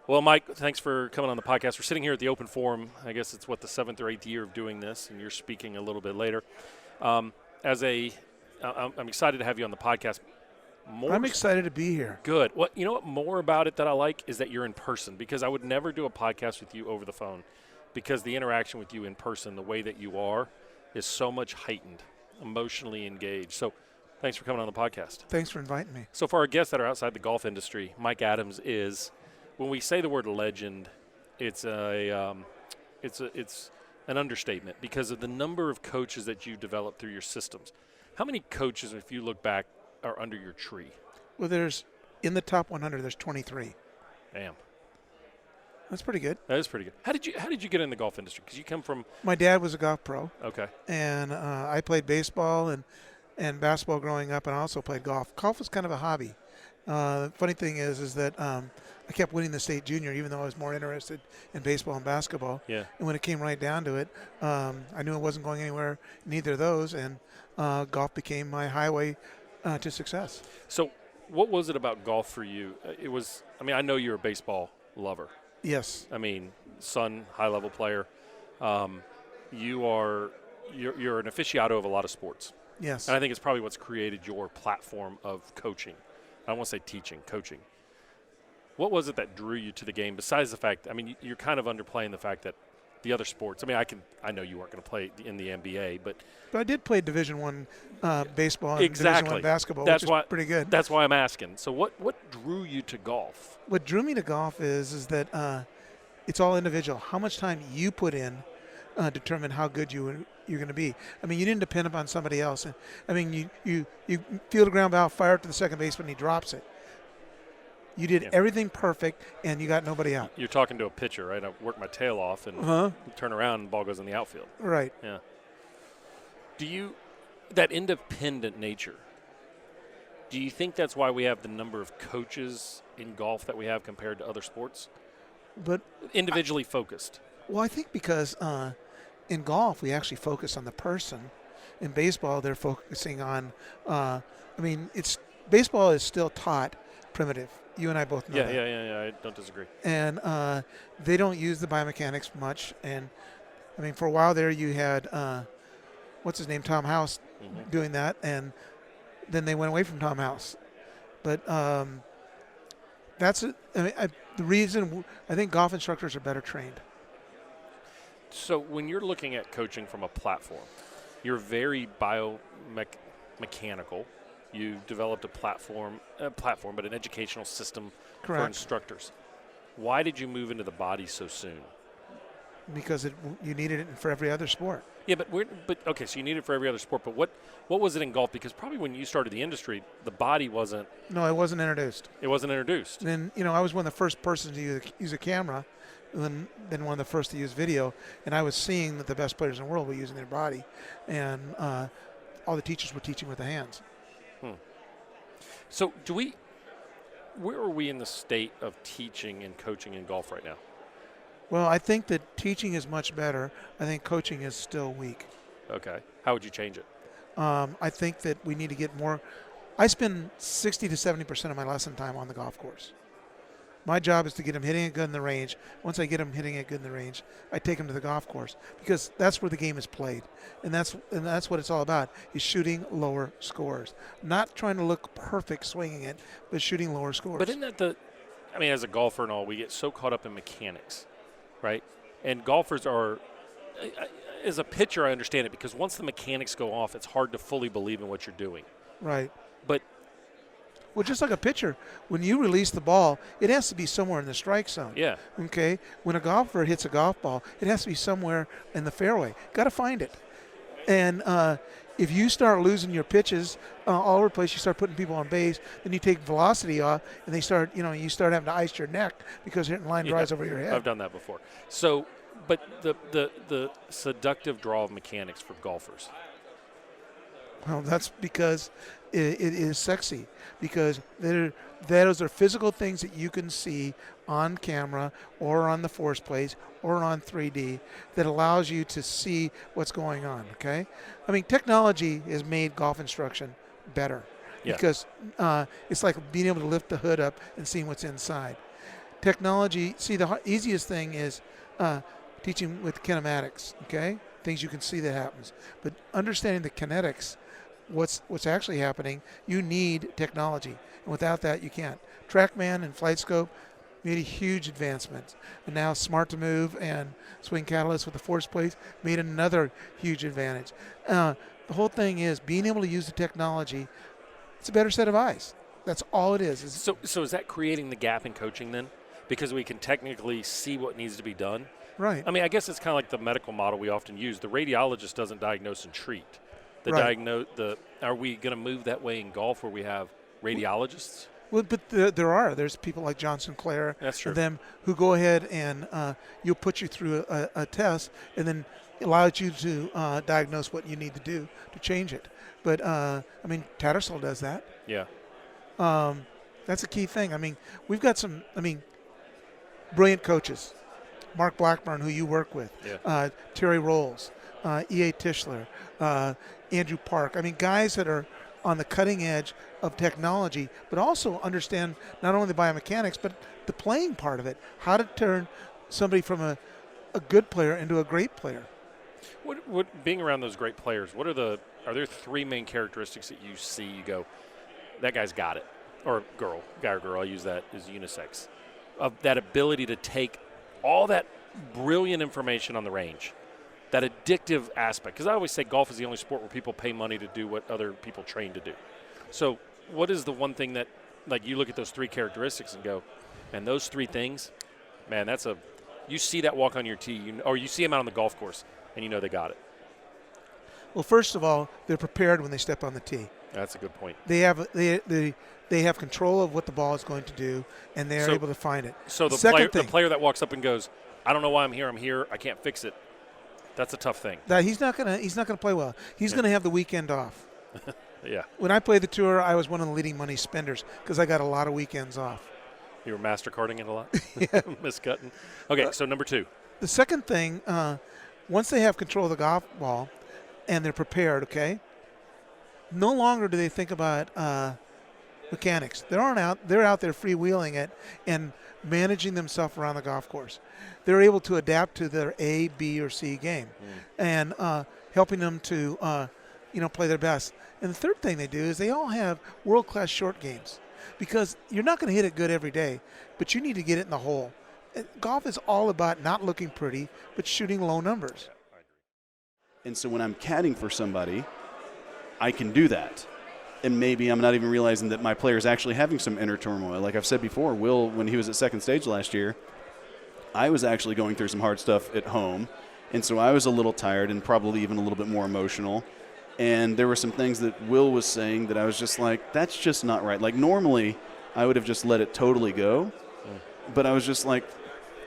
Well, Mike, thanks for coming on the podcast. We're sitting here at the Open Forum. I guess it's, the 7th or 8th year of doing this, and you're speaking a little bit later. I'm excited to have you on the podcast. I'm excited to be here. Good. You know what more about it that I like is that you're in person, because I would never do a podcast with you over the phone, because the interaction with you in person, the way that you are, is so much heightened, emotionally engaged. So thanks for coming on the podcast. Thanks for inviting me. So for our guests that are outside the golf industry, Mike Adams is, when we say the word legend, it's an understatement because of the number of coaches that you developed through your systems. How many coaches, if you look back, are under your tree? Well, in the top 100, there's 23. Damn. That's pretty good. That is pretty good. How did you get in the golf industry? Because you come from. My dad was a golf pro. Okay. And I played baseball and basketball growing up, and I also played golf. Golf was kind of a hobby. Funny thing is that I kept winning the state junior, even though I was more interested in baseball and basketball. Yeah. And when it came right down to it, I knew I wasn't going anywhere in either of those, and golf became my highway to success. So what was it about golf for you? I know you're a baseball lover. Yes. Son, high-level player. You're an aficionado of a lot of sports. Yes. And I think it's probably what's created your platform of coaching. I don't want to say teaching, coaching. What was it that drew you to the game besides the fact, you're kind of underplaying the fact that the other sports, I know you weren't going to play in the NBA, but I did play Division I baseball and exactly. Division I basketball, which is pretty good. That's why I'm asking. So what drew you to golf? What drew me to golf is that it's all individual. How much time you put in determine how good you're going to be. You didn't depend upon somebody else. You field a ground ball, fire it to the second baseman, and he drops it. You did everything perfect, and you got nobody out. You're talking to a pitcher, right? I work my tail off and turn around, and the ball goes in the outfield. Right. Yeah. That independent nature, do you think that's why we have the number of coaches in golf that we have compared to other sports? But individually focused. Well, I think because in golf, we actually focus on the person. In baseball, they're focusing on, baseball is still taught primitive. You and I both know that. Yeah. I don't disagree. And they don't use the biomechanics much. And, for a while there, you had, what's his name, Tom House, doing that. And then they went away from Tom House. But that's it. The reason I think golf instructors are better trained. So when you're looking at coaching from a platform, you're very biomechanical. You developed a platform, but an educational system Correct. For instructors. Why did you move into the body so soon? Because you needed it for every other sport. Yeah, okay, so you need it for every other sport. But what was it in golf? Because probably when you started the industry, the body wasn't. No, it wasn't introduced. It wasn't introduced. And I was one of the first persons to use a camera, and then one of the first to use video. And I was seeing that the best players in the world were using their body, and all the teachers were teaching with the hands. So where are we in the state of teaching and coaching in golf right now? Well, I think that teaching is much better. I think coaching is still weak. Okay. How would you change it? I think that we need to get more. I spend 60 to 70% of my lesson time on the golf course. My job is to get them hitting it good in the range. Once I get them hitting it good in the range, I take them to the golf course because that's where the game is played, and that's what it's all about: is shooting lower scores, not trying to look perfect swinging it, but shooting lower scores. But isn't that as a golfer and all, we get so caught up in mechanics, right? And golfers are, as a pitcher, I understand it because once the mechanics go off, it's hard to fully believe in what you're doing. Right. But. Well, just like a pitcher, when you release the ball, it has to be somewhere in the strike zone. Yeah. Okay? When a golfer hits a golf ball, it has to be somewhere in the fairway. Got to find it. And if you start losing your pitches all over the place, you start putting people on base, then you take velocity off, and you start having to ice your neck because hitting line drives over your head. I've done that before. So, but the seductive draw of mechanics for golfers. Well, that's because it is sexy, because those are physical things that you can see on camera or on the force plates or on 3D that allows you to see what's going on, okay? Technology has made golf instruction better because it's like being able to lift the hood up and seeing what's inside. technology. See, the easiest thing is teaching with kinematics. Okay, things you can see that happens, but understanding the kinetics, what's actually happening, you need technology, and without that, you can't. TrackMan and FlightScope made a huge advancement, and now Smart to Move and Swing Catalyst with the force plates made another huge advantage. The whole thing is being able to use the technology. It's a better set of eyes. That's all it is. So is that creating the gap in coaching then? Because we can technically see what needs to be done? Right. I mean, I guess it's kind of like the medical model we often use. The radiologist doesn't diagnose and treat. Right. Are we going to move that way in golf where we have radiologists? Well, but there's people like John Sinclair That's true. and them who go ahead and you'll put you through a test and then allows you to diagnose what you need to do to change it. But, I mean, Tattersall does that. Yeah. That's a key thing. I mean, we've got some, brilliant coaches. Mark Blackburn, who you work with, Yeah. Terry Rolls, E.A. Tischler, Andrew Park. I mean, guys that are on the cutting edge of technology, but also understand not only the biomechanics, but the playing part of it, how to turn somebody from a good player into a great player. What being around those great players, are there three main characteristics that you see, you go, that guy's got it, or girl, guy or girl, I use that as unisex, of that ability to take all that brilliant information on the range, that addictive aspect. Because I always say golf is the only sport where people pay money to do what other people train to do. So what is the one thing that, like, you look at those three characteristics and go, and those three things, man, you see that walk on your tee, or you see them out on the golf course, and you know they got it. Well, first of all, they're prepared when they step on the tee. That's a good point. They have control of what the ball is going to do, and they're able to find it. So the player that walks up and goes, I don't know why I'm here, I can't fix it. That's a tough thing. That he's not gonna play well. He's gonna have the weekend off. Yeah. When I played the tour, I was one of the leading money spenders because I got a lot of weekends off. You were MasterCarding it a lot? Yeah. Miscutting. Okay, so number two. The second thing, once they have control of the golf ball and they're prepared, okay, no longer do they think about mechanics. They're out there freewheeling it and managing themselves around the golf course. They're able to adapt to their A, B, or C game and helping them to play their best. And the third thing they do is they all have world-class short games because you're not going to hit it good every day, but you need to get it in the hole. Golf is all about not looking pretty, but shooting low numbers. And so when I'm caddying for somebody, I can do that. And maybe I'm not even realizing that my player is actually having some inner turmoil. Like I've said before, Will, when he was at second stage last year, I was actually going through some hard stuff at home. And so I was a little tired and probably even a little bit more emotional. And there were some things that Will was saying that I was just like, that's just not right. Like normally I would have just let it totally go. But I was just like,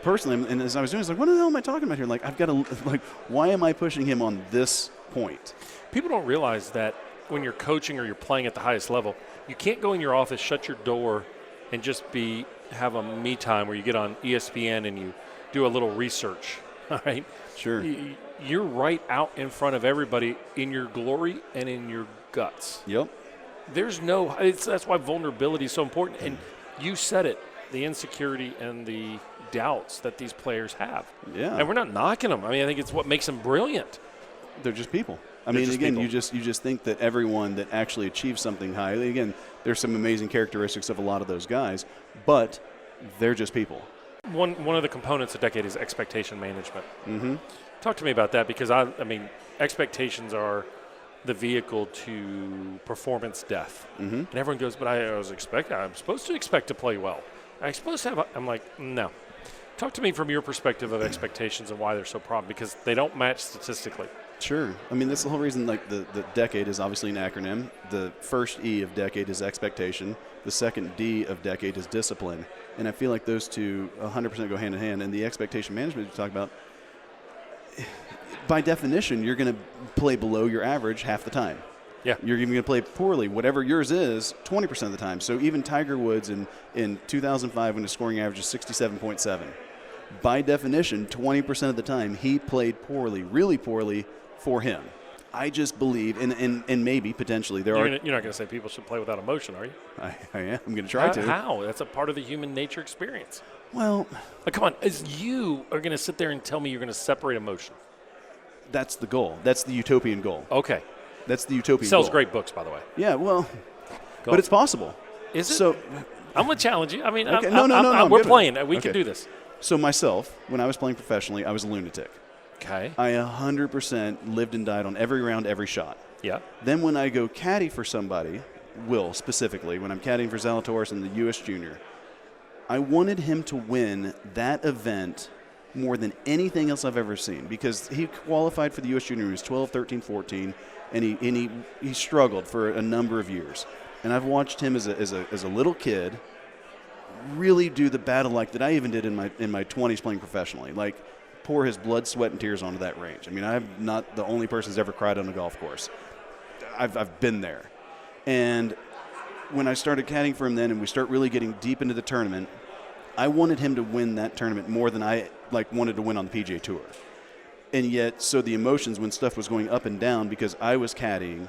personally, and as I was doing, I was like, what the hell am I talking about here? Like, I've got to, like, why am I pushing him on this point? People don't realize that when you're coaching or you're playing at the highest level, you can't go in your office, shut your door, and just have a me time where you get on ESPN and you do a little research, all right? Sure. You're right out in front of everybody in your glory and in your guts. Yep. That's why vulnerability is so important. And you said it, the insecurity and the doubts that these players have. Yeah. And we're not knocking them. I mean, I think it's what makes them brilliant. They're just people. You just think that everyone that actually achieves something high, again, there's some amazing characteristics of a lot of those guys, but they're just people. One of the components of Decade is expectation management. Mm-hmm. Talk to me about that because, expectations are the vehicle to performance death. Mm-hmm. And everyone goes, but I'm supposed to expect to play well. I'm like, no. Talk to me from your perspective of expectations and why they're so problem, because they don't match statistically. Sure. I mean, that's the whole reason, like, the decade is obviously an acronym. The first E of decade is expectation. The second D of decade is discipline. And I feel like those two 100% go hand in hand. And the expectation management you talk about, by definition, you're going to play below your average half the time. Yeah. You're even going to play poorly, whatever yours is, 20% of the time. So even Tiger Woods in 2005, when his scoring average is 67.7, by definition, 20% of the time he played poorly, really poorly for him. I just believe, and maybe potentially there You're not going to say people should play without emotion, are you? I am. I'm going to try to. How? That's a part of the human nature experience. Well, come on. You are going to sit there and tell me you're going to separate emotion. That's the goal. That's the utopian goal. Okay. That's the utopian goal. Sells great books, by the way. Yeah, well, but it's possible. Is it? So, I'm going to challenge you. I mean, okay. No, we're playing. We can do this. So myself, when I was playing professionally, I was a lunatic. Okay. I 100% lived and died on every round, every shot. Yeah. Then when I go caddy for somebody, Will specifically, when I'm caddying for Zalatoris in the U.S. Junior, I wanted him to win that event more than anything else I've ever seen, because he qualified for the U.S. Junior when he was 12, 13, 14, and he struggled for a number of years. And I've watched him as a little kid really do the battle like that I even did in my 20s playing professionally. Like, pour his blood, sweat, and tears onto that range. I mean, I'm not the only person who's ever cried on a golf course. I've been there. And when I started caddying for him then and we start really getting deep into the tournament, I wanted him to win that tournament more than I wanted to win on the PGA Tour. And yet, so the emotions when stuff was going up and down, because I was caddying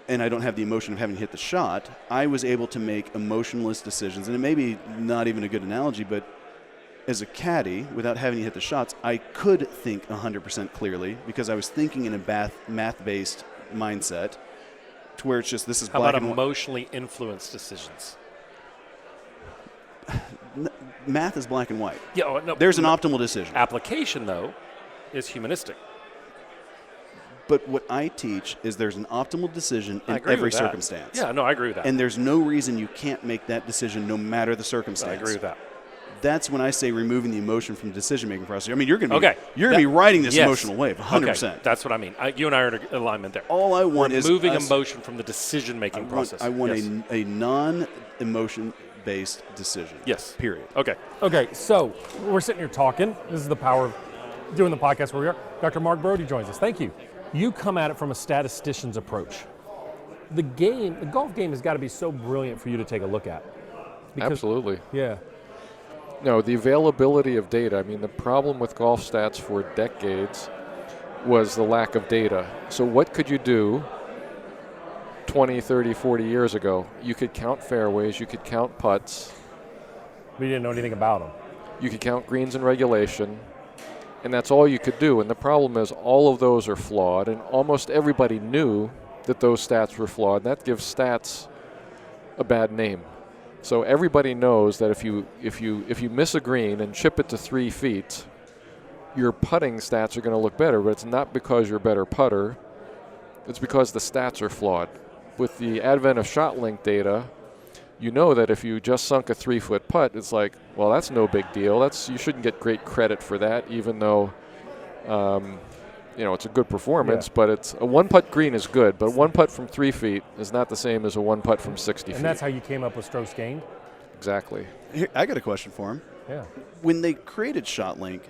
and I don't have the emotion of having to hit the shot, I was able to make emotionless decisions. And it may be not even a good analogy, but as a caddy, without having to hit the shots, I could think 100% clearly because I was thinking in a math-based mindset to where it's just this is black and white. How about emotionally influenced decisions? Math is black and white. Yeah, no, there's an optimal decision. Application, though, is humanistic. But what I teach is there's an optimal decision in every circumstance. Yeah, no, I agree with that. And there's no reason you can't make that decision no matter the circumstance. I agree with that. That's when I say removing the emotion from the decision-making process. I mean, you're going to be riding this emotional wave 100%. Okay, that's what I mean. You and I are in alignment there. All I want is removing emotion from the decision-making process. I want a non-emotion-based decision. Yes. Period. Okay, so we're sitting here talking. This is the power of doing the podcast where we are. Dr. Mark Broadie joins us. Thank you. You come at it from a statistician's approach. The golf game has got to be so brilliant for you to take a look at. Absolutely. Yeah. No, the availability of data. I mean, the problem with golf stats for decades was the lack of data. So what could you do 20, 30, 40 years ago? You could count fairways. You could count putts. We didn't know anything about them. You could count greens in regulation. And that's all you could do. And the problem is all of those are flawed. And almost everybody knew that those stats were flawed. That gives stats a bad name. So everybody knows that if you miss a green and chip it to 3 feet, your putting stats are going to look better. But it's not because you're a better putter. It's because the stats are flawed. With the advent of shot link data, you know that if you just sunk a 3-foot putt, it's like, well, that's no big deal. You shouldn't get great credit for that, even though it's a good performance. Yeah. But it's a 1-putt green is good, but 1 putt from 3 feet is not the same as a 1 putt from 60 feet. And that's how you came up with strokes gained? Exactly. Here, I got a question for him. Yeah. When they created ShotLink,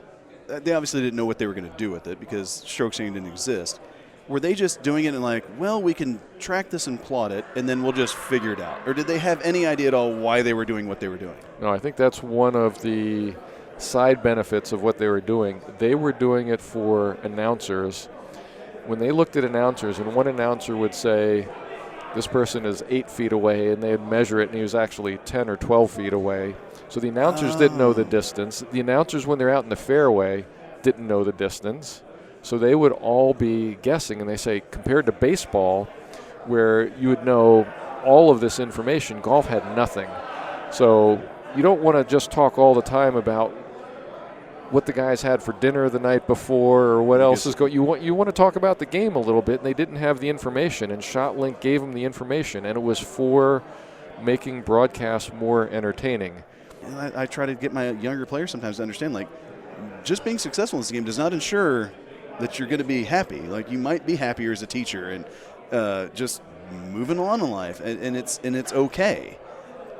they obviously didn't know what they were going to do with it because strokes gained didn't exist. Were they just doing it and like, well, we can track this and plot it, and then we'll just figure it out? Or did they have any idea at all why they were doing what they were doing? No, I think that's one of the side benefits of what they were doing. They were doing it for announcers. When they looked at announcers, and one announcer would say, this person is 8 feet away, and they'd measure it, and he was actually 10 or 12 feet away. So the announcers didn't know the distance. The announcers, when they're out in the fairway, didn't know the distance. So they would all be guessing, and they say, compared to baseball, where you would know all of this information, golf had nothing. So you don't want to just talk all the time about what the guys had for dinner the night before or what else is going. You want to talk about the game a little bit, and they didn't have the information, and ShotLink gave them the information, and it was for making broadcasts more entertaining. And I try to get my younger players sometimes to understand, like, just being successful in this game does not ensure that you're going to be happy. Like, you might be happier as a teacher and just moving on in life, and it's okay.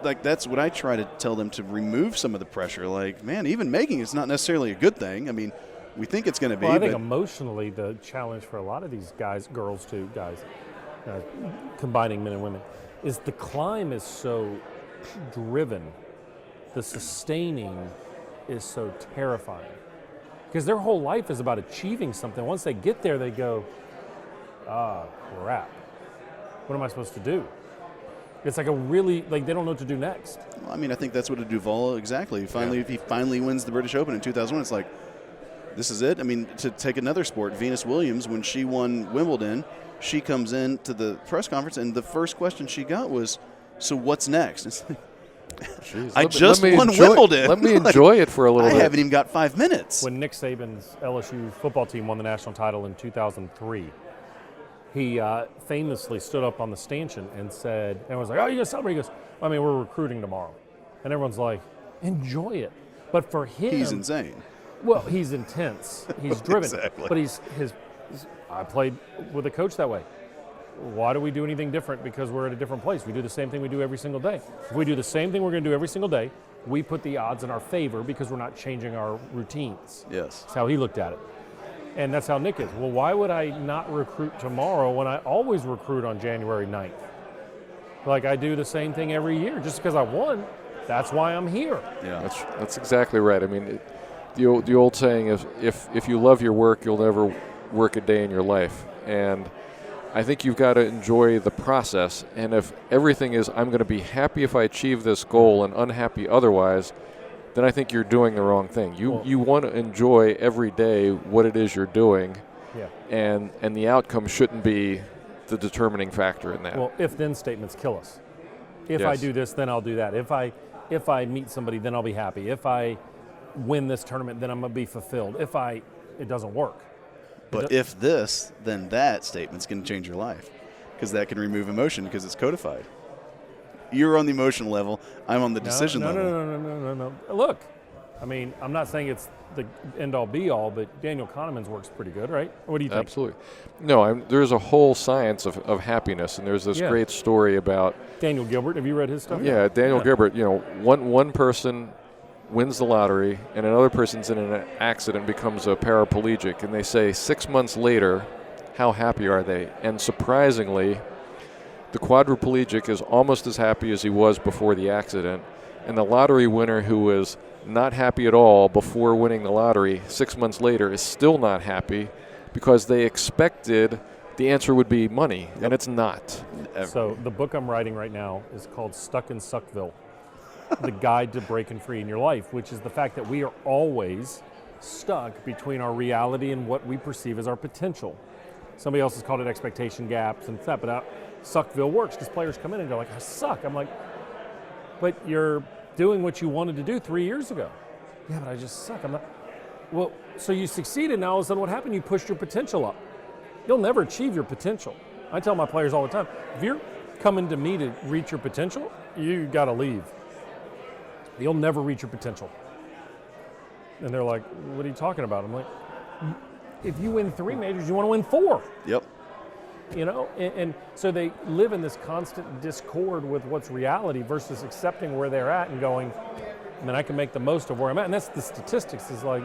Like, that's what I try to tell them, to remove some of the pressure. Like, man, even making it's not necessarily a good thing. I mean, we think it's going to be. Well, I think emotionally the challenge for a lot of these guys, girls too, combining men and women, is the climb is so driven. The sustaining is so terrifying. Because their whole life is about achieving something. Once they get there, they go, crap. What am I supposed to do? It's like a really, like, they don't know what to do next. Well, I mean, I think that's what a Duval exactly. Finally, if he finally wins the British Open in 2001, it's like, this is it. I mean, to take another sport, Venus Williams, when she won Wimbledon, she comes in to the press conference, and the first question she got was, so what's next? It's like, Jeez, I just won Wimbledon. Let me enjoy it for a little bit. I haven't even got 5 minutes. When Nick Saban's LSU football team won the national title in 2003, he famously stood up on the stanchion and said, everyone's like, oh, you going to celebrate? He goes, I mean, we're recruiting tomorrow. And everyone's like, enjoy it. But for him. He's insane. Well, he's intense. He's driven. Exactly. But I played with a coach that way. Why do we do anything different? Because we're at a different place. We do the same thing we do every single day. If we do the same thing we're going to do every single day, we put the odds in our favor because we're not changing our routines. Yes. That's how he looked at it. And that's how Nick is. Well, why would I not recruit tomorrow when I always recruit on January 9th? Like, I do the same thing every year. Just because I won, that's why I'm here. Yeah. That's exactly right. I mean, the old saying is, if you love your work, you'll never work a day in your life. And I think you've got to enjoy the process. And if everything is, I'm going to be happy if I achieve this goal and unhappy otherwise, then I think you're doing the wrong thing. You want to enjoy every day what it is you're doing, and the outcome shouldn't be the determining factor in that. Well, if-then statements kill us. If Yes. I do this, then I'll do that. If I meet somebody, then I'll be happy. If I win this tournament, then I'm going to be fulfilled. It doesn't work. But if this, then that statement's going to change your life, because that can remove emotion because it's codified. You're on the emotional level. I'm on the decision level. No. Look, I mean, I'm not saying it's the end-all, be-all, but Daniel Kahneman's work's pretty good, right? What do you think? Absolutely. No, there's a whole science of happiness, and there's this great story about Daniel Gilbert. Have you read his stuff? Yeah, Daniel Gilbert. You know, one person wins the lottery, and another person's in an accident, becomes a paraplegic, and they say 6 months later, how happy are they? And surprisingly, the quadriplegic is almost as happy as he was before the accident, and the lottery winner, who was not happy at all before winning the lottery, 6 months later is still not happy because they expected the answer would be money, and it's not. So the book I'm writing right now is called Stuck in Suckville, The Guide to Breaking Free in Your Life, which is the fact that we are always stuck between our reality and what we perceive as our potential. Somebody else has called it expectation gaps and stuff, but Suckville works because players come in and go like, I suck. I'm like, but you're doing what you wanted to do 3 years ago. Yeah, but I just suck. I'm not. Well, so you succeeded. Now all of a sudden what happened? You pushed your potential up. You'll never achieve your potential. I tell my players all the time, if you're coming to me to reach your potential, you got to leave. You'll never reach your potential. And they're like, what are you talking about? I'm like, if you win 3 majors, you want to win 4. Yep. You know, and so they live in this constant discord with what's reality versus accepting where they're at and going, I mean, I can make the most of where I'm at. And that's the statistics is like,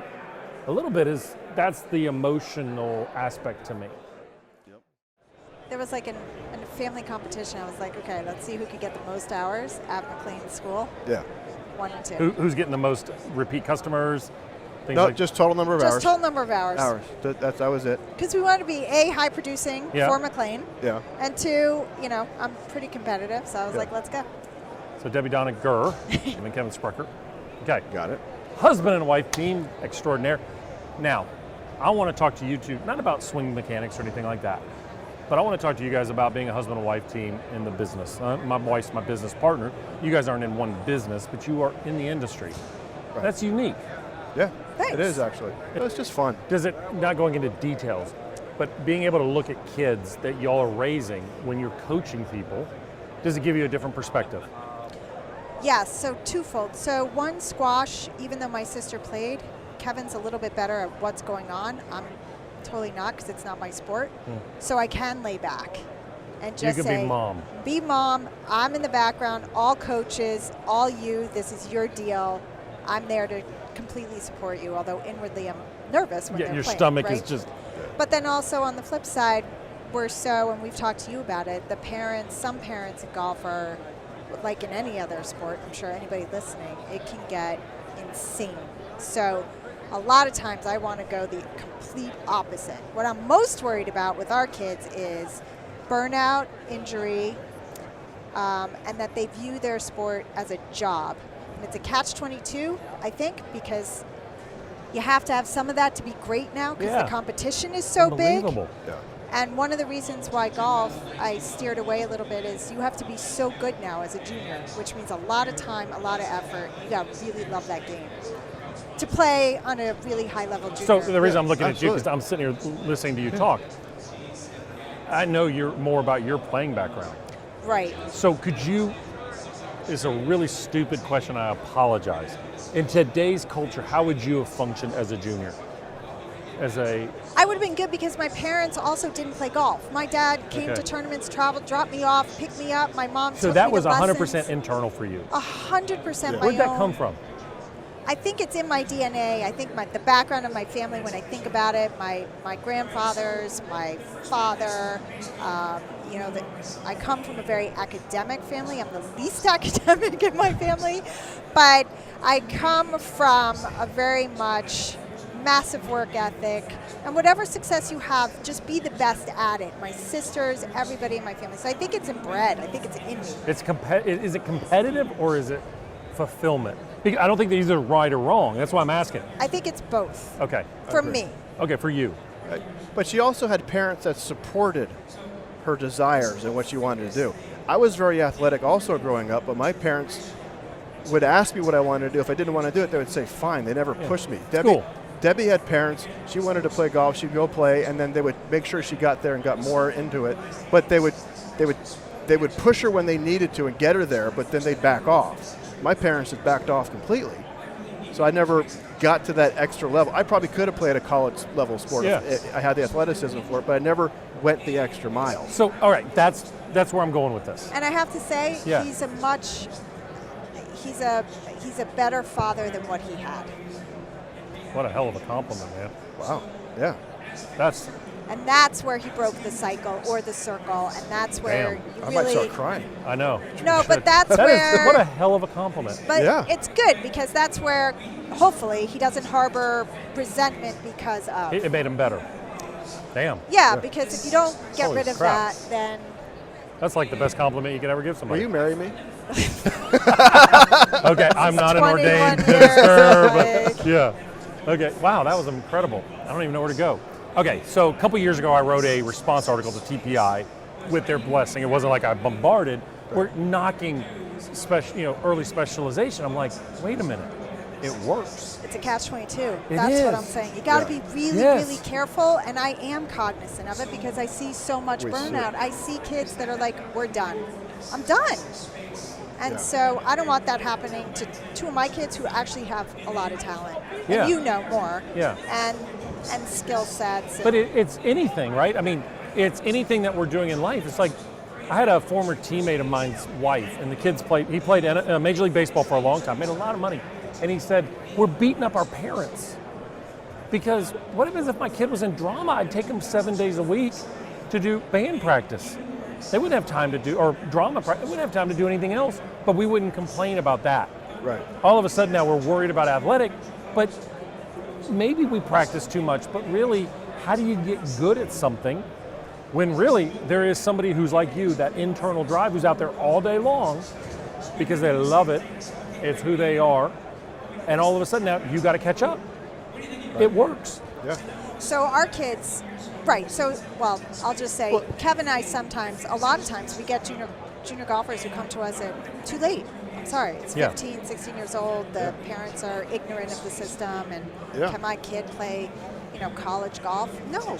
a little bit that's the emotional aspect to me. Yep. There was like a family competition. I was like, okay, let's see who could get the most hours at McLean School. Yeah. 1 and 2. Who's getting the most repeat customers? Things No, like just total number of hours. Just total number of hours. That was it. Because we wanted to be A, high producing for McLean, Yeah. and 2, you know, I'm pretty competitive, so I was like, let's go. So Debbie Doniger and Kevin Sprecher. Okay. Got it. Husband and wife team extraordinaire. Now, I want to talk to you two, not about swing mechanics or anything like that, but I want to talk to you guys about being a husband and wife team in the business. My wife's my business partner. You guys aren't in one business, but you are in the industry. Right. That's unique. Yeah. Thanks. It is actually. It's just fun. Does it, not going into details, but being able to look at kids that y'all are raising when you're coaching people, does it give you a different perspective? Yes, so twofold. So one, squash, even though my sister played, Kevin's a little bit better at what's going on. I'm totally not because it's not my sport. So I can lay back and just you can say, be mom. Be mom, I'm in the background, all coaches, all you, this is your deal. I'm there to completely support you, although inwardly I'm nervous when they're your playing, stomach right? is just... But then also on the flip side, and we've talked to you about it, some parents in golf are, like in any other sport, I'm sure anybody listening, it can get insane. So A lot of times I want to go the complete opposite. What I'm most worried about with our kids is burnout, injury, and that they view their sport as a job. And it's a catch-22, I think, because you have to have some of that to be great now because the competition is so big. Yeah. And one of the reasons why golf I steered away a little bit is you have to be so good now as a junior, which means a lot of time, a lot of effort. You got to really love that game to play on a really high level junior. So the reason I'm looking at you, absolutely. because I'm sitting here listening to you talk, I know you're more about your playing background. Right. So could you, it's a really stupid question, I apologize. In today's culture, how would you have functioned as a junior? I would have been good because my parents also didn't play golf. My dad came to tournaments, traveled, dropped me off, picked me up. My mom So took that me was to 100% lessons. internal for you. 100% my Where'd that own. come from? I think it's in my DNA. I think the background of my family, when I think about it, my grandfathers, my father, I come from a very academic family. I'm the least academic in my family, but I come from a very much massive work ethic, and whatever success you have, just be the best at it. My sisters, everybody in my family. So I think it's inbred. I think it's in me. Is it competitive or is it fulfillment? I don't think these are right or wrong. That's why I'm asking. I think it's both. Okay. For me. Okay, for you. But she also had parents that supported her desires and what she wanted to do. I was very athletic also growing up, but my parents would ask me what I wanted to do. If I didn't want to do it, they would say, fine. They never pushed me. Debbie had parents. She wanted to play golf. She'd go play, and then they would make sure she got there and got more into it. But they would push her when they needed to and get her there, but then they'd back off. My parents had backed off completely. So I never got to that extra level. I probably could have played a college level sport if I had the athleticism for it, but I never went the extra mile. So, all right, that's where I'm going with this. And I have to say, he's a better father than what he had. What a hell of a compliment, man. Wow. Yeah. And that's where he broke the cycle or the circle, and that's where you I really might start crying. I know. No, but that's That where is, what a hell of a compliment. But it's good because that's where hopefully he doesn't harbor resentment because of. It made him better. Damn. Yeah, because if you don't get Holy rid of crap. that, then That's like the best compliment you could ever give Will somebody. you marry me? Okay, I'm not an 21 ordained years, minister, like- but yeah. Okay, wow, that was incredible. I don't even know where to go. Okay, so a couple years ago I wrote a response article to TPI with their blessing. It wasn't like I bombarded. We're knocking early specialization. I'm like, wait a minute, it works. it's a catch-22. It That's what is. I'm saying. You got to be really, Yes. really careful, and I am cognizant of it because I see so much We see burnout. it. I see kids that are like, we're done. I'm done. And so I don't want that happening to two of my kids who actually have a lot of talent. Yeah. And you know more. Yeah. And skill sets. But it's anything, right? I mean, it's anything that we're doing in life. It's like, I had a former teammate of mine's wife, and the kids he played Major League Baseball for a long time, made a lot of money. And he said, we're beating up our parents. Because what happens if my kid was in drama? I'd take him 7 days a week to do band practice. They wouldn't have time to do, or drama practice, they wouldn't have time to do anything else, but we wouldn't complain about that. Right. All of a sudden now we're worried about athletic, but maybe we practice too much, but really, how do you get good at something when really there is somebody who's like you, that internal drive, who's out there all day long because they love it, it's who they are, and all of a sudden now you got to catch up. Right. It works. Yeah. So our kids, right, so, well, I'll just say, Kevin and I sometimes, a lot of times, we get junior golfers who come to us at too late. I'm sorry, it's 15, 16 years old, the parents are ignorant of the system, and can my kid play, college golf? No,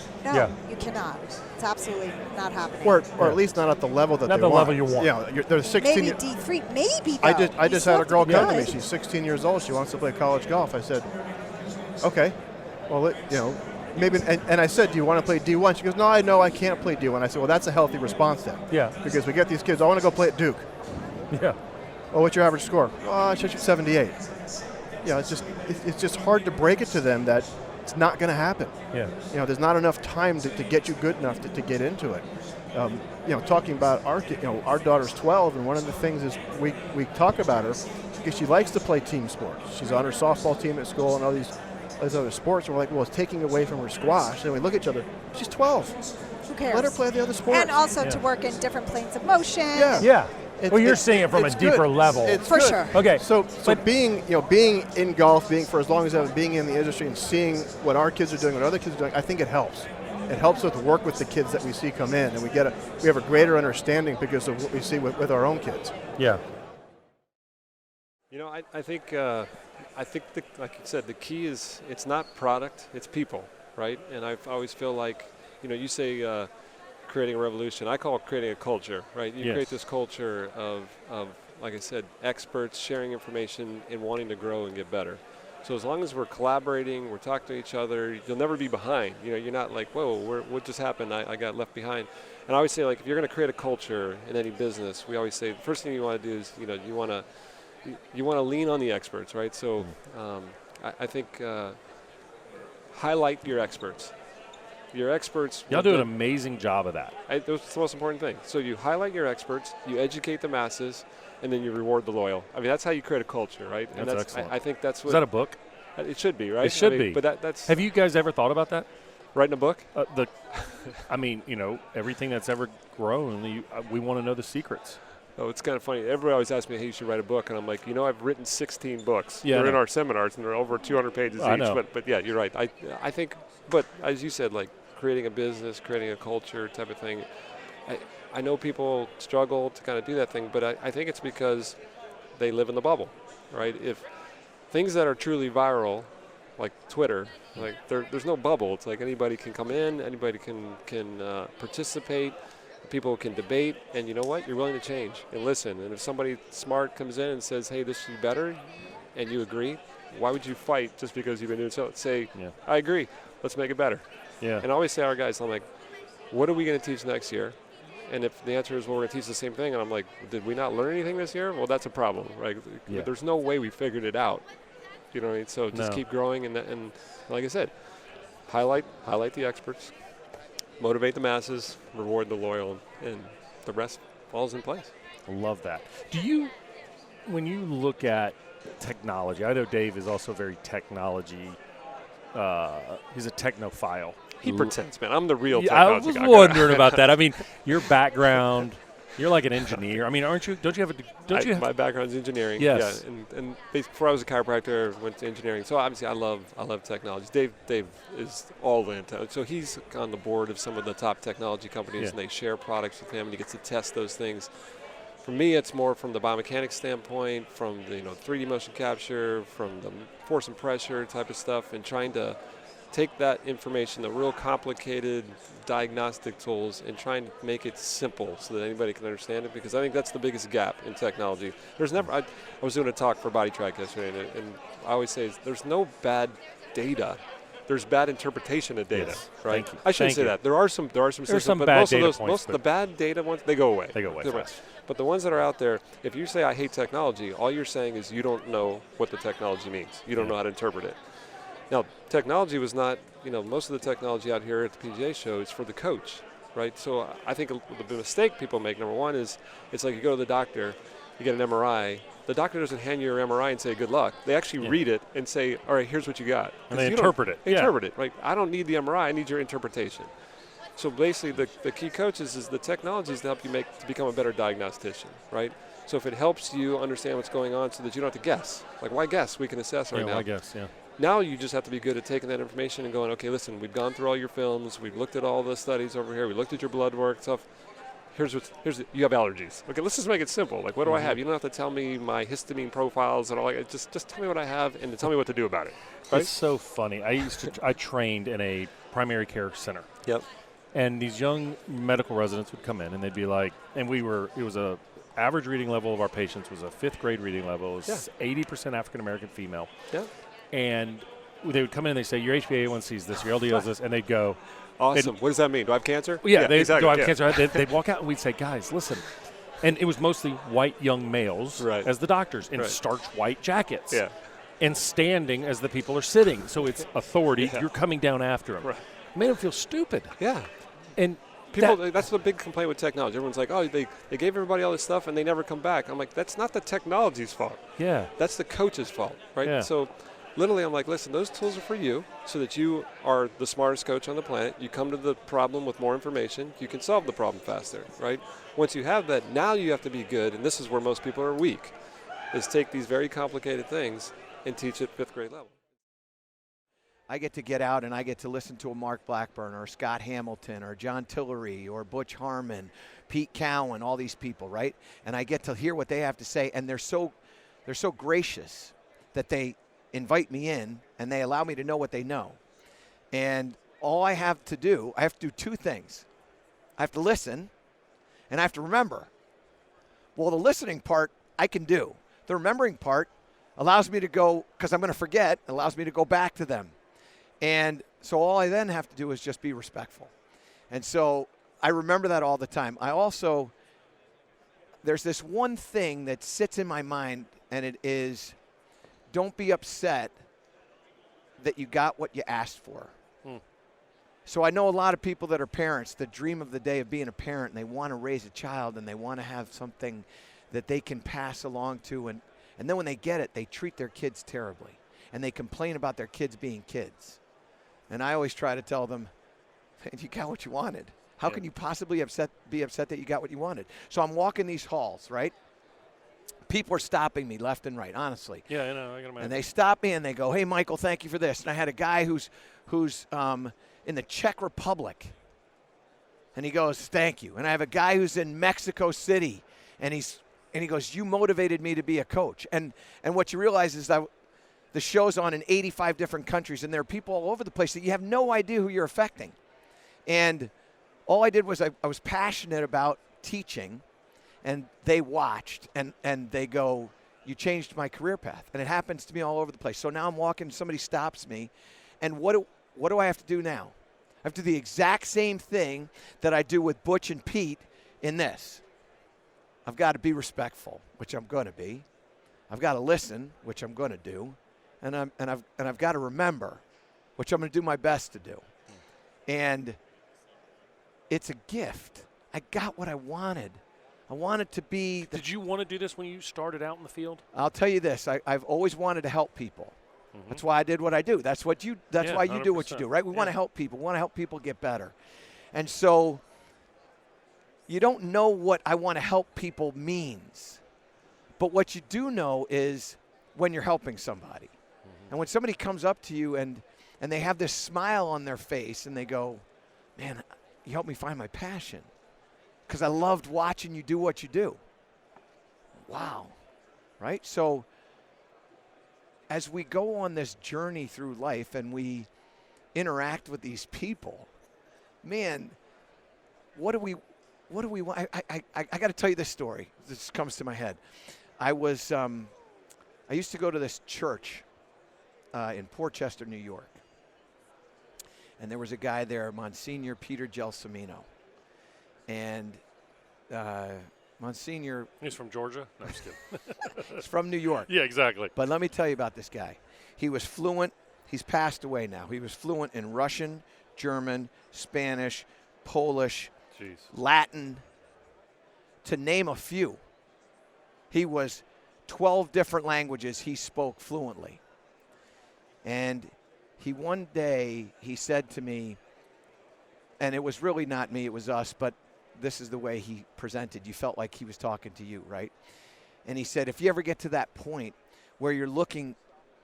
you cannot. It's absolutely not happening. Or at least not at the level that not they the want. level you want. Yeah, they're 16. Maybe D3, maybe though. I just had a girl come to me. Good. She's 16 years old. She wants to play college golf. I said, okay, well, maybe. And I said, do you want to play D1? She goes, no, I know I can't play D1. I said, well, that's a healthy response then. Yeah. Because we get these kids, I want to go play at Duke. Yeah. Oh, what's your average score? Oh, I should shoot 78. Yeah, it's just hard to break it to them that it's not going to happen. Yeah. There's not enough time to get you good enough to get into it. Talking about our daughter's 12, and one of the things is we talk about her because she likes to play team sports. She's on her softball team at school and all these those other sports, and we're like, well, it's taking away from her squash. And we look at each other. She's 12. Who cares? Let her play the other sports. And also to work in different planes of motion. Yeah. Yeah. It's- Well, you're it's- seeing it from a it's deeper good. level. It's For good. sure. Okay. So being in golf, being for as long as I've being in the industry and seeing what our kids are doing, what other kids are doing, I think it helps. It helps us to work with the kids that we see come in, and we have a greater understanding because of what we see with our own kids. Yeah. You know, I think like you said, the key is it's not product, it's people, right? And I always feel like, you say creating a revolution. I call it creating a culture, right? You create this culture of, like I said, experts sharing information and wanting to grow and get better. So as long as we're collaborating, we're talking to each other, you'll never be behind. You're not like, whoa, what just happened? I got left behind. And I always say, like, if you're going to create a culture in any business, we always say the first thing you want to do is, you want to lean on the experts, right? So I think highlight your experts. Your experts. Y'all do an amazing job of that. That's the most important thing. So you highlight your experts, you educate the masses, and then you reward the loyal. I mean, that's how you create a culture, right? And That's excellent. I think that's what. Is that a book? It should be, right? It should be. But that's. Have you guys ever thought about that? Writing a book? Everything that's ever grown, we want to know the secrets. Oh, it's kind of funny. Everybody always asks me, hey, you should write a book. And I'm like, I've written 16 books. Yeah, they're in our seminars, and they're over 200 pages I each. know. But yeah, you're right. I think, but as you said, like creating a business, creating a culture type of thing, I know people struggle to kind of do that thing, but I think it's because they live in the bubble, right? If things that are truly viral, like Twitter, like there's no bubble. It's like anybody can come in, anybody can participate. People can debate, and you know what? You're willing to change and listen. And if somebody smart comes in and says, hey, this should be better, and you agree, why would you fight just because you've been doing so? Say, I agree. Let's make it better. Yeah. And I always say to our guys, I'm like, what are we going to teach next year? And if the answer is, well, we're going to teach the same thing, and I'm like, did we not learn anything this year? Well, that's a problem, right? Yeah. There's no way we figured it out. You know what I mean? So just keep growing, and like I said, highlight the experts. Motivate the masses, reward the loyal, and the rest falls in place. Love that. When you look at technology, I know Dave is also very technology. He's a technophile. He pretends, man. I'm the real Yeah, I technology was guy. wondering about that. I mean, your background, you're like an engineer. I mean, aren't you? Don't you have? My background's engineering. Yes. Yeah, and before I was a chiropractor, I went to engineering. So obviously, I love technology. Dave is all into. So he's on the board of some of the top technology companies, and they share products with him, and he gets to test those things. For me, it's more from the biomechanics standpoint, from the 3D motion capture, from the force and pressure type of stuff, and trying to take that information, the real complicated diagnostic tools, and trying to make it simple so that anybody can understand it, because I think that's the biggest gap in technology. I was doing a talk for Body Track yesterday, and I always say there's no bad data. There's bad interpretation of data, right? Thank you. I shouldn't say that. There are some systems, some but bad most data of points, the bad data ones, they go away. They go away fast. But the ones that are out there, if you say I hate technology, all you're saying is you don't know what the technology means. You don't know how to interpret it. Now, technology was not, most of the technology out here at the PGA show is for the coach, right? So I think the mistake people make, number one, is it's like you go to the doctor, you get an MRI. The doctor doesn't hand you your MRI and say good luck. They actually read it and say, all right, here's what you got. And they interpret it. They interpret it, right? I don't need the MRI. I need your interpretation. So basically, the key coaches is the technologies to help you to become a better diagnostician, right? So if it helps you understand what's going on so that you don't have to guess. Like, why guess? We can assess right now. I guess, yeah. Now you just have to be good at taking that information and going, okay, listen, we've gone through all your films. We've looked at all the studies over here. We looked at your blood work stuff. You have allergies. Okay, let's just make it simple. Like, what do I have? You don't have to tell me my histamine profiles and all that. Just tell me what I have and tell me what to do about it. Right? It's so funny. I trained in a primary care center. Yep. And these young medical residents would come in, and they'd be like, it was a average reading level of our patients was a 5th grade reading level. It was 80% African-American female. Yeah. And they would come in and they'd say, your HbA1c is this, your LDL is this, and they'd go, awesome. What does that mean? Do I have cancer? Yeah, they exactly. do I have cancer. They'd walk out and we'd say, guys, listen. And it was mostly white young males as the doctors in starch white jackets. Yeah. And standing as the people are sitting. So it's authority. You're coming down after them. Right. Made them feel stupid. Yeah. And that's the big complaint with technology. Everyone's like, oh, they gave everybody all this stuff and they never come back. I'm like, that's not the technology's fault. Yeah. That's the coach's fault, right? Yeah. So literally, I'm like, listen, those tools are for you so that you are the smartest coach on the planet. You come to the problem with more information. You can solve the problem faster, right? Once you have that, now you have to be good, and this is where most people are weak, is take these very complicated things and teach at 5th grade level. I get to get out and I get to listen to a Mark Blackburn or Scott Hamilton or John Tillery or Butch Harmon, Pete Cowan, all these people, right? And I get to hear what they have to say, and they're so gracious that they invite me in and they allow me to know what they know. And all I have to do 2 things. I have to listen and I have to remember. Well, the listening part I can do. The remembering part allows me to go, because I'm going to forget, allows me to go back to them. And so all I then have to do is just be respectful. And so I remember that all the time. I also, there's this one thing that sits in my mind, and it is, don't be upset that you got what you asked for. So I know a lot of people that are parents that dream of the day of being a parent, and they want to raise a child, and they want to have something that they can pass along to. And then when they get it, they treat their kids terribly, and they complain about their kids being kids. And I always try to tell them, you got what you wanted. How can you possibly be upset that you got what you wanted? So I'm walking these halls, right? People are stopping me left and right, honestly. Yeah, I know. I can imagine. And they stop me and they go, hey, Michael, thank you for this. And I had a guy who's in the Czech Republic. And he goes, thank you. And I have a guy who's in Mexico City. And he goes, you motivated me to be a coach. And what you realize is that the show's on in 85 different countries, and there are people all over the place that you have no idea who you're affecting. And all I did was I was passionate about teaching, and they watched, and they go, you changed my career path. And it happens to me all over the place. So now I'm walking, somebody stops me, and what do I have to do now? I have to do the exact same thing that I do with Butch and Pete in this. I've got to be respectful, which I'm going to be. I've got to listen, which I'm going to do. And I've got to remember, which I'm going to do my best to do. And it's a gift. I got what I wanted. I wanted to be. Did you want to do this when you started out in the field? I'll tell you this. I've always wanted to help people. Mm-hmm. That's why I did what I do. That's why you 100%. Do what you do, right? We want to help people. We want to help people get better. And so you don't know what I want to help people means. But what you do know is when you're helping somebody. And when somebody comes up to you and they have this smile on their face and they go, man, you helped me find my passion because I loved watching you do what you do. Wow. Right? So as we go on this journey through life and we interact with these people, man, what do we want? I got to tell you this story. This comes to my head. I used to go to this church in Portchester, New York. And there was a guy there, Monsignor Peter Gelsomino. And Monsignor... He's from Georgia? No, I'm just kidding. He's from New York. Yeah, exactly. But let me tell you about this guy. He was fluent. He's passed away now. He was fluent in Russian, German, Spanish, Polish, Latin, to name a few. He was 12 different languages he spoke fluently. And one day he said to me, and it was really not me, it was us, but this is the way he presented. You felt like he was talking to you, right? And he said, if you ever get to that point where you're looking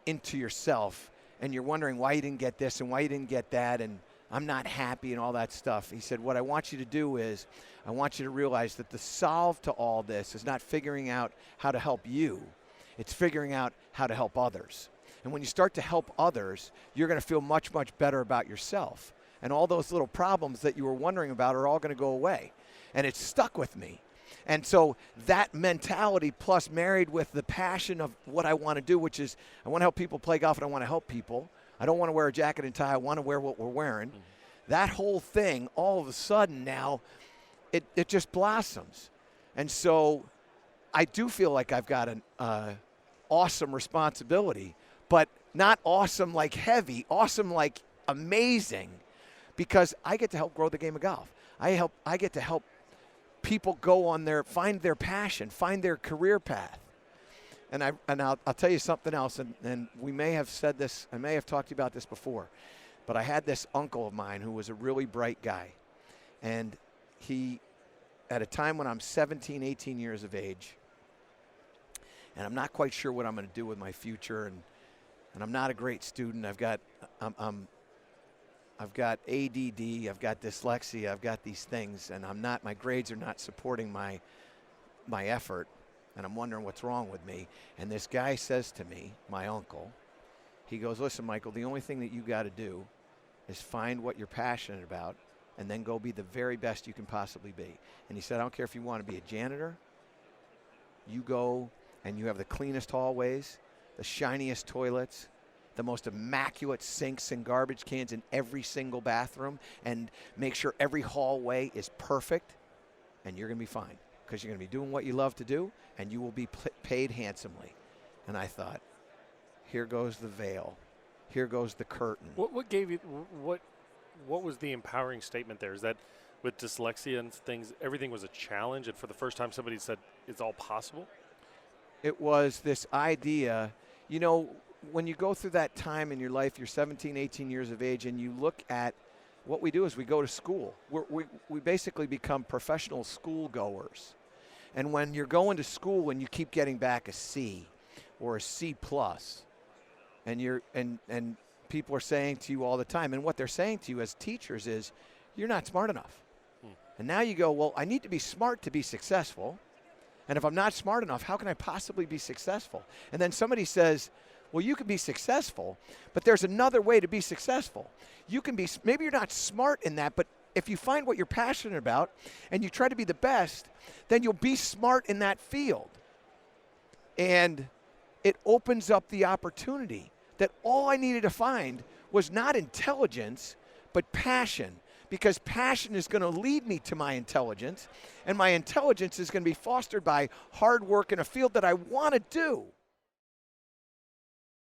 into yourself and you're wondering why you didn't get this and why you didn't get that and I'm not happy and all that stuff, he said, what I want you to do is I want you to realize that the solve to all this is not figuring out how to help you. It's figuring out how to help others. And when you start to help others, you're going to feel much, much better about yourself. And all those little problems that you were wondering about are all going to go away. And it stuck with me. And so that mentality plus married with the passion of what I want to do, which is I want to help people play golf and I want to help people. I don't want to wear a jacket and tie. I want to wear what we're wearing. Mm-hmm. That whole thing, all of a sudden now, it just blossoms. And so I do feel like I've got an awesome responsibility. But not awesome like heavy, awesome like amazing, because I get to help grow the game of golf. I get to help people find their passion, find their career path. And I'll tell you something else, and we may have said this, I may have talked to you about this before, but I had this uncle of mine who was a really bright guy. And he, at a time when I'm 17, 18 years of age, and I'm not quite sure what I'm going to do with my future, and I'm not a great student. I've got ADD, I've got dyslexia, I've got these things, and my grades are not supporting my effort, and I'm wondering what's wrong with me. And this guy says to me, my uncle, he goes, listen, Michael, the only thing that you got to do is find what you're passionate about and then go be the very best you can possibly be. And he said, I don't care if you want to be a janitor, you go and you have the cleanest hallways, the shiniest toilets, the most immaculate sinks and garbage cans in every single bathroom, and make sure every hallway is perfect, and you're going to be fine because you're going to be doing what you love to do, and you will be paid handsomely. And I thought, here goes the veil. Here goes the curtain. What gave you what was the empowering statement there? Is that with dyslexia and things, everything was a challenge, and for the first time somebody said it's all possible? It was this idea, you know, when you go through that time in your life, you're 17, 18 years of age, and you look at what we do is we go to school. We basically become professional school goers. And when you're going to school and you keep getting back a C or a C plus, and people are saying to you all the time, and what they're saying to you as teachers is, you're not smart enough. And now you go, well, I need to be smart to be successful. And if I'm not smart enough, how can I possibly be successful? And then somebody says, well, you can be successful, but there's another way to be successful. You can be, maybe you're not smart in that, but if you find what you're passionate about and you try to be the best, then you'll be smart in that field. And it opens up the opportunity that all I needed to find was not intelligence, but passion. Because passion is going to lead me to my intelligence, and my intelligence is going to be fostered by hard work in a field that I want to do.